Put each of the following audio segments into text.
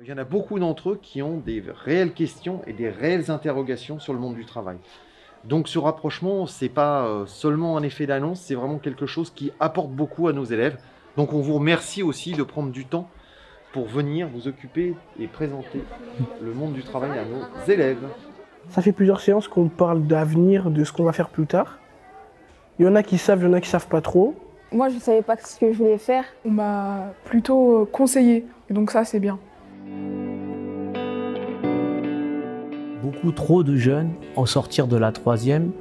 Il y en a beaucoup d'entre eux qui ont des réelles questions et des réelles interrogations sur le monde du travail. Donc ce rapprochement, ce n'est pas seulement un effet d'annonce, c'est vraiment quelque chose qui apporte beaucoup à nos élèves. Donc on vous remercie aussi de prendre du temps pour venir vous occuper et présenter le monde du travail à nos élèves. Ça fait plusieurs séances qu'on parle d'avenir, de ce qu'on va faire plus tard. Il y en a qui savent, il y en a qui savent pas trop. Moi, je ne savais pas ce que je voulais faire. On m'a plutôt conseillé, et donc ça, c'est bien. Beaucoup trop de jeunes, au sortir de la troisième,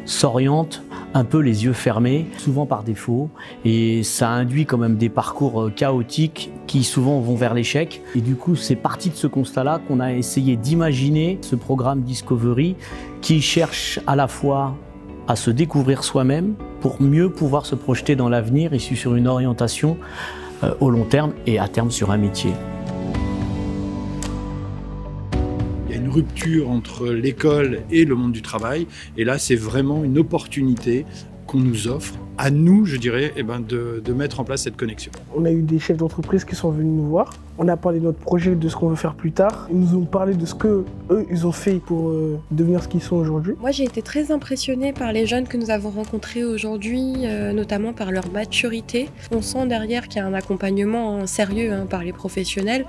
s'orientent un peu les yeux fermés, souvent par défaut, et ça induit quand même des parcours chaotiques qui souvent vont vers l'échec. Et du coup, c'est parti de ce constat-là qu'on a essayé d'imaginer ce programme Discovery qui cherche à la fois à se découvrir soi-même pour mieux pouvoir se projeter dans l'avenir issu sur une orientation au long terme et à terme sur un métier. Il y a une rupture entre l'école et le monde du travail, et là c'est vraiment une opportunité qu'on nous offre, à nous je dirais, de mettre en place cette connexion. On a eu des chefs d'entreprise qui sont venus nous voir. On a parlé de notre projet, de ce qu'on veut faire plus tard. Ils nous ont parlé de ce qu'eux, ils ont fait pour devenir ce qu'ils sont aujourd'hui. Moi, j'ai été très impressionnée par les jeunes que nous avons rencontrés aujourd'hui, notamment par leur maturité. On sent derrière qu'il y a un accompagnement sérieux par les professionnels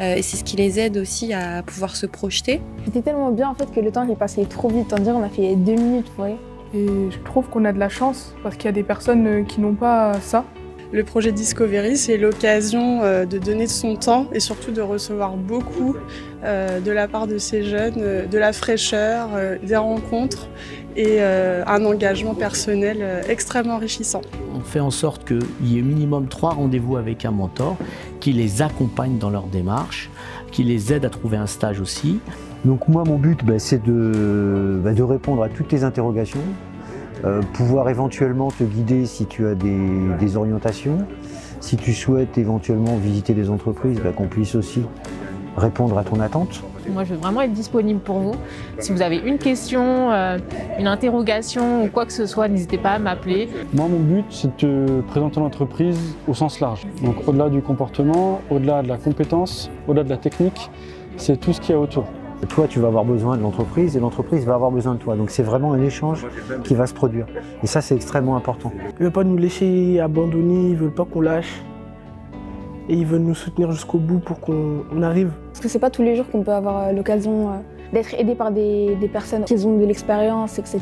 et c'est ce qui les aide aussi à pouvoir se projeter. C'était tellement bien en fait que le temps est passé trop vite. On dirait qu'on a fait 2 minutes, vous voyez. Et je trouve qu'on a de la chance parce qu'il y a des personnes qui n'ont pas ça. Le projet Discovery, c'est l'occasion de donner de son temps et surtout de recevoir beaucoup de la part de ces jeunes, de la fraîcheur, des rencontres et un engagement personnel extrêmement enrichissant. On fait en sorte qu'il y ait minimum 3 rendez-vous avec un mentor qui les accompagne dans leur démarche, qui les aide à trouver un stage aussi. Donc moi, mon but, c'est de répondre à toutes tes interrogations, pouvoir éventuellement te guider si tu as des orientations, si tu souhaites éventuellement visiter des entreprises, qu'on puisse aussi répondre à ton attente. Moi, je veux vraiment être disponible pour vous. Si vous avez une question, une interrogation ou quoi que ce soit, n'hésitez pas à m'appeler. Moi, mon but, c'est de présenter l'entreprise au sens large. Donc au-delà du comportement, au-delà de la compétence, au-delà de la technique, c'est tout ce qu'il y a autour. Toi, tu vas avoir besoin de l'entreprise et l'entreprise va avoir besoin de toi. Donc c'est vraiment un échange qui va se produire. Et ça, c'est extrêmement important. Ils ne veulent pas nous laisser abandonner, ils ne veulent pas qu'on lâche. Et ils veulent nous soutenir jusqu'au bout pour qu'on arrive. Parce que c'est pas tous les jours qu'on peut avoir l'occasion d'être aidé par des personnes qui ont de l'expérience, etc.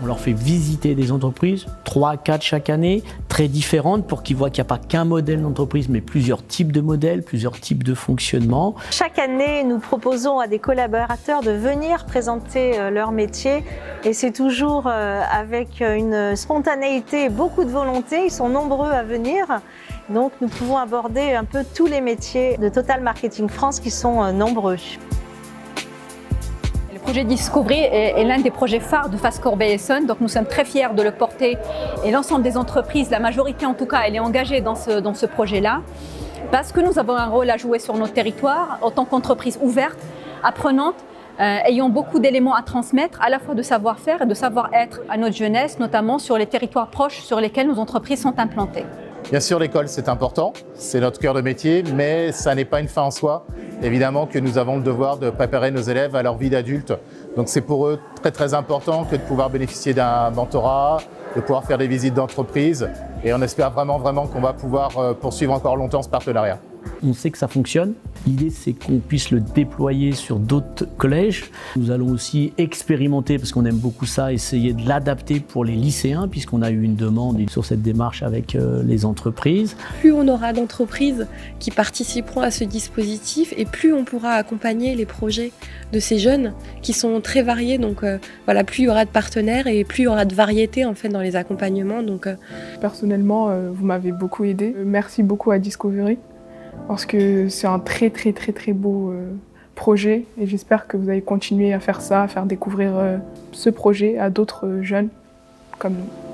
On leur fait visiter des entreprises, 3, 4 chaque année, très différentes pour qu'ils voient qu'il n'y a pas qu'un modèle d'entreprise, mais plusieurs types de modèles, plusieurs types de fonctionnement. Chaque année, nous proposons à des collaborateurs de venir présenter leur métier et c'est toujours avec une spontanéité et beaucoup de volonté. Ils sont nombreux à venir. Donc nous pouvons aborder un peu tous les métiers de Total Marketing France qui sont nombreux. Le projet Discovery est l'un des projets phares de Fast Corbeil-Essonnes, donc nous sommes très fiers de le porter et l'ensemble des entreprises, la majorité en tout cas, elle est engagée dans ce projet-là parce que nous avons un rôle à jouer sur notre territoire en tant qu'entreprise ouverte, apprenante, ayant beaucoup d'éléments à transmettre, à la fois de savoir-faire et de savoir-être à notre jeunesse, notamment sur les territoires proches sur lesquels nos entreprises sont implantées. Bien sûr, l'école, c'est important, c'est notre cœur de métier, mais ça n'est pas une fin en soi. Évidemment que nous avons le devoir de préparer nos élèves à leur vie d'adulte. Donc c'est pour eux très très important que de pouvoir bénéficier d'un mentorat, de pouvoir faire des visites d'entreprise. Et on espère vraiment qu'on va pouvoir poursuivre encore longtemps ce partenariat. On sait que ça fonctionne. L'idée, c'est qu'on puisse le déployer sur d'autres collèges. Nous allons aussi expérimenter, parce qu'on aime beaucoup ça, essayer de l'adapter pour les lycéens, puisqu'on a eu une demande sur cette démarche avec les entreprises. Plus on aura d'entreprises qui participeront à ce dispositif et plus on pourra accompagner les projets de ces jeunes qui sont très variés. Donc voilà, plus il y aura de partenaires et plus il y aura de variété en fait dans les accompagnements. Donc, personnellement, vous m'avez beaucoup aidé. Merci beaucoup à Discovery. Parce que c'est un très beau projet et j'espère que vous allez continuer à faire ça, à faire découvrir ce projet à d'autres jeunes comme nous.